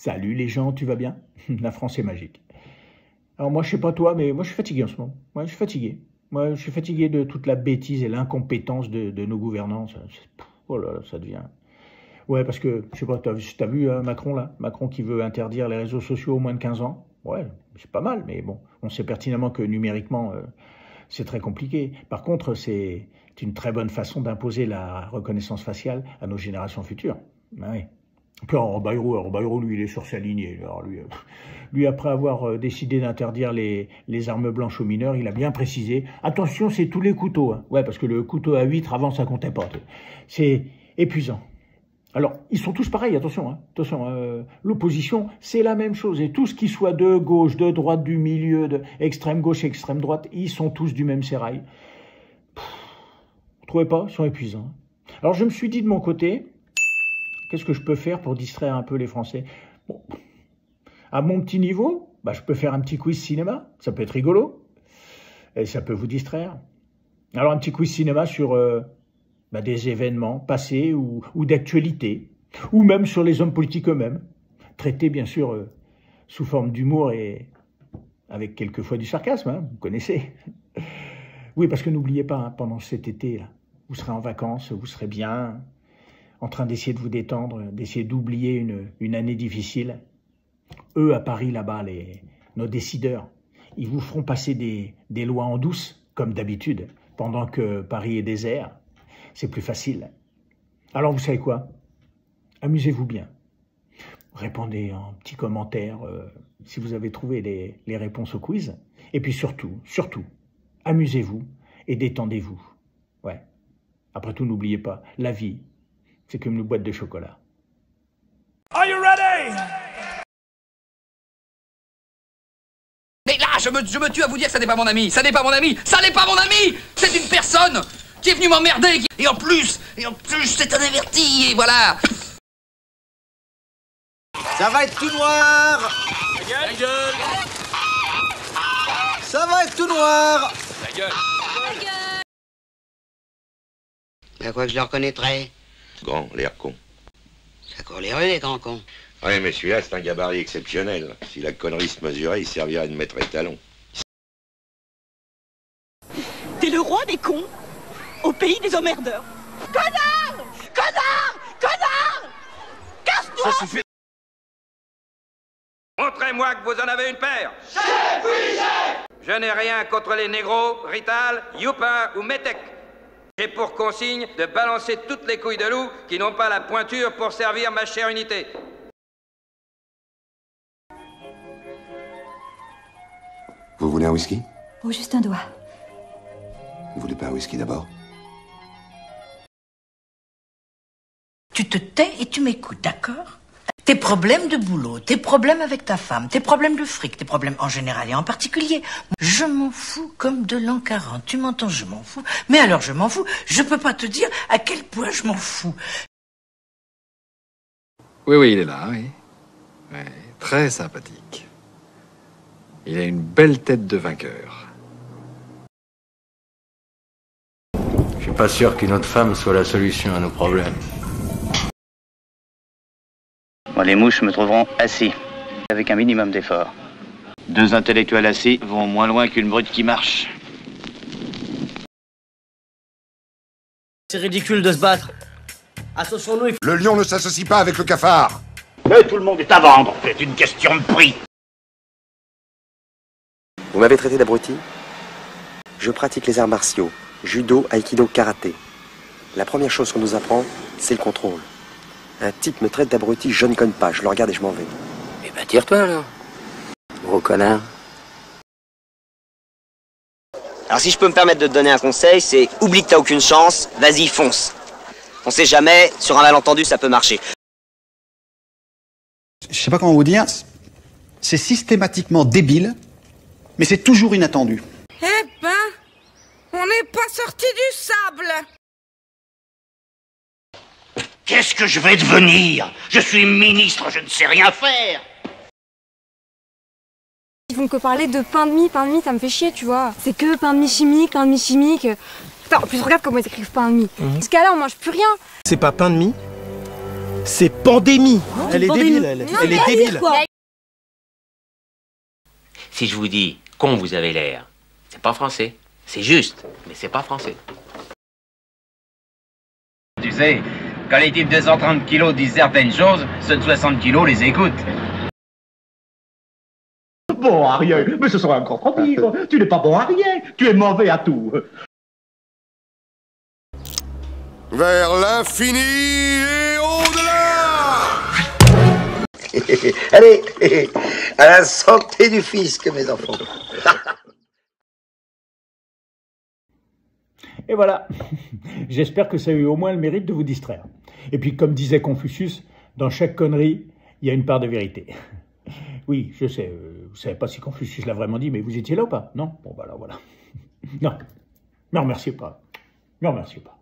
Salut les gens, tu vas bien? La France est magique. Alors moi, je sais pas toi, mais moi je suis fatigué en ce moment. Ouais, je suis fatigué. Moi, je suis fatigué de toute la bêtise et l'incompétence de nos gouvernants. Oh là là, ça devient... Ouais, parce que, je sais pas, t'as vu Macron là? Macron qui veut interdire les réseaux sociaux aux moins de 15 ans. Ouais, c'est pas mal, mais bon, on sait pertinemment que numériquement, c'est très compliqué. Par contre, c'est une très bonne façon d'imposer la reconnaissance faciale à nos générations futures. Ah oui. Puis Bayrou, lui, il est sur sa lignée. Alors lui, après avoir décidé d'interdire les armes blanches aux mineurs, il a bien précisé, attention, c'est tous les couteaux. Hein. Ouais, parce que le couteau à huître, avant, ça comptait pas. C'est épuisant. Alors, ils sont tous pareils, attention. Hein. Attention, l'opposition, c'est la même chose. Et tout ce qui soit de gauche, de droite, du milieu, de extrême gauche, extrême droite, ils sont tous du même sérail. Vous trouvez pas? Ils sont épuisants. Alors, je me suis dit de mon côté... Qu'est-ce que je peux faire pour distraire un peu les Français? Bon. À mon petit niveau, je peux faire un petit quiz cinéma. Ça peut être rigolo. Et ça peut vous distraire. Alors, un petit quiz cinéma sur des événements passés ou d'actualité. Ou même sur les hommes politiques eux-mêmes. Traités, bien sûr, sous forme d'humour et avec quelquefois du sarcasme. Hein, vous connaissez. Oui, parce que n'oubliez pas, hein, pendant cet été, là, vous serez en vacances, vous serez bien... en train d'essayer de vous détendre, d'essayer d'oublier une année difficile. Eux, à Paris, là-bas, nos décideurs, ils vous feront passer des lois en douce, comme d'habitude, pendant que Paris est désert. C'est plus facile. Alors, vous savez quoi? Amusez-vous bien. Répondez en petits commentaires si vous avez trouvé les réponses au quiz. Et puis surtout, amusez-vous et détendez-vous. Ouais. Après tout, n'oubliez pas, la vie, c'est comme une boîte de chocolat. Are you ready? Mais là, je me tue à vous dire que ça n'est pas mon ami. Ça n'est pas mon ami. Ça n'est pas mon ami. C'est une personne qui est venue m'emmerder. Et en plus, c'est un averti. Et voilà. Ça va être tout noir. La gueule. Ça va être tout noir. La gueule. À quoi que je le reconnaîtrais? Grand, l'air con. Ça court les rues, les grands cons. Oui, mais celui-là, c'est un gabarit exceptionnel. Si la connerie se mesurait, il servirait de maître étalon. T'es le roi des cons au pays des emmerdeurs. Connard! Connard! Connard! Casse-toi! Ça suffit. Montrez-moi que vous en avez une paire. Chef, oui, chef. Je n'ai rien contre les négros, Rital, Youpin ou Métèque. J'ai pour consigne de balancer toutes les couilles de loup qui n'ont pas la pointure pour servir ma chère unité. Vous voulez un whisky? Oh, juste un doigt. Vous voulez pas un whisky d'abord? Tu te tais et tu m'écoutes, d'accord? Tes problèmes de boulot, tes problèmes avec ta femme, tes problèmes de fric, tes problèmes en général et en particulier, je m'en fous comme de l'an 40. Tu m'entends, je m'en fous. Mais alors je m'en fous, je peux pas te dire à quel point je m'en fous. Oui, il est là, oui. Ouais, très sympathique. Il a une belle tête de vainqueur. Je suis pas sûr qu'une autre femme soit la solution à nos problèmes. Moi, les mouches me trouveront assis, avec un minimum d'effort. Deux intellectuels assis vont moins loin qu'une brute qui marche. C'est ridicule de se battre. Associons-nous. Le lion ne s'associe pas avec le cafard. Mais tout le monde est à vendre. C'est une question de prix. Vous m'avez traité d'abruti? Je pratique les arts martiaux, judo, aïkido, karaté. La première chose qu'on nous apprend, c'est le contrôle. Un type me traite d'abruti, je ne cogne pas, je le regarde et je m'en vais. Eh ben tire-toi alors. Gros connard. Alors si je peux me permettre de te donner un conseil, c'est oublie que t'as aucune chance, vas-y fonce. On sait jamais, sur un malentendu ça peut marcher. Je sais pas comment vous dire, c'est systématiquement débile, mais c'est toujours inattendu. Eh ben, on n'est pas sorti du sable. Qu'est-ce que je vais devenir? Je suis ministre, je ne sais rien faire. Ils font que parler de pain de mie, ça me fait chier, tu vois. C'est que pain de mie chimique, pain de mie chimique. Putain, en plus regarde comment ils écrivent pain de mie. Dans ce cas-là, on mange plus rien. C'est pas pain de mie, C'est pandémie. Elle est débile, elle. Elle est débile. Si je vous dis con, vous avez l'air, c'est pas français. C'est juste, mais c'est pas français. Tu sais, quand les types de 130 kilos disent certaines choses, ceux de 60 kilos les écoutent. Bon à rien, mais ce sera encore trop pire. Tu n'es pas bon à rien, tu es mauvais à tout. Vers l'infini et au-delà. Allez, à la santé du fisc, mes enfants. Et voilà, j'espère que ça a eu au moins le mérite de vous distraire. Et puis comme disait Confucius, dans chaque connerie, il y a une part de vérité. Oui, je sais, vous savez pas si Confucius l'a vraiment dit, mais vous étiez là ou pas? Non? Bon, bah alors voilà. Non, ne remerciez pas. Ne remerciez pas.